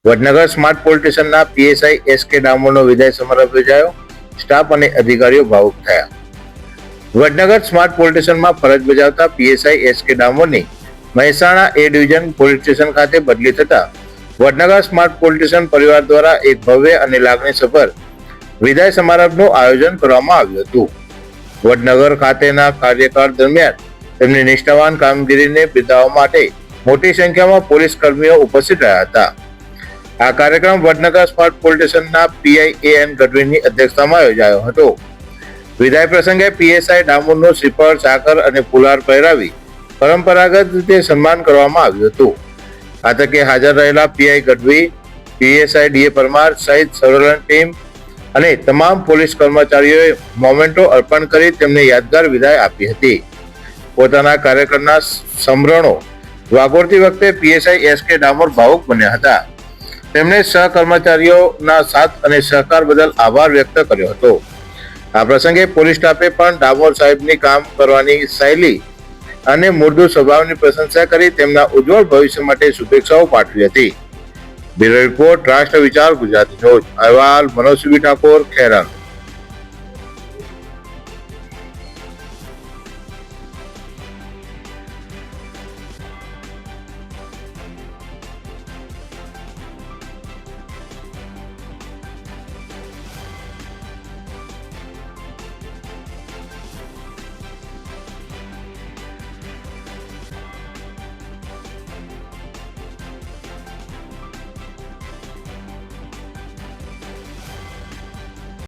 Vadnagar smart police સ્ટેશનના PSI SK ડામોરનો વિદાય સમારંભ યોજાયો. સ્ટાફ અને અધિકારીઓ ભાવુક થયા. વડનગર સ્માર્ટ પોલીસ સ્ટેશનમાં ફરજ બજાવતા પીએસઆઈ એસકે ડામોરની Mehsana A division police station ખાતે બદલી થતા વડનગર સ્માર્ટ પોલીસ સ્ટેશન પરિવાર દ્વારા એક ભવ્ય અને લાગણીસભર વિદાય સમારંભનું આયોજન કરવામાં આવ્યું હતું. વડનગર ખાતેના કાર્યકાળ દરમિયાન તેમની નિષ્ઠાવાન કામગીરીને બિરદાવવા માટે મોટી સંખ્યામાં પોલીસ કર્મીઓ ઉપસ્થિત રહ્યા હતા. આ કાર્યક્રમ વડનગર સ્માર્ટ પોલીસ સ્ટેશનના પીઆઈ ગઢવીની અધ્યક્ષતામાં યોજાયો હતો. વિદાય પ્રસંગે પીએસઆઈ ડામોરનું શ્રીફળ, સાકર અને ફુલાર પહેરાવી પરંપરાગત રીતે સન્માન કરવામાં આવ્યું હતું. આ તકે હાજર રહેલા PI Gadhvi, PSI DA Parmar સહિત સર્વેલન્સ ટીમ અને તમામ પોલીસ કર્મચારીઓએ મોમેન્ટો અર્પણ કરી તેમને યાદગાર વિદાય આપી હતી. પોતાના કાર્યકરના સમરણો વાગોળતી વખતે પીએસઆઈ એસકે ડામોર ભાવુક બન્યા હતા. તેમણે સહકર્મચારીઓના સાથ અને સહકાર બદલ આભાર વ્યક્ત કર્યો હતો. આ પ્રસંગે પોલીસ સ્ટાફે પણ ડામોર સાહેબની કામ કરવાની શૈલી અને મૃદુ સ્વભાવની પ્રશંસા કરી તેમના ઉજ્જવળ ભવિષ્ય માટે શુભેચ્છાઓ પાઠવી હતી. બ્યુરો રિપોર્ટ, રાષ્ટ્ર વિચાર, ગુજરાતી ન્યૂઝ. અહેવાલ મનોજ ઠાકોર, ખેરાલ.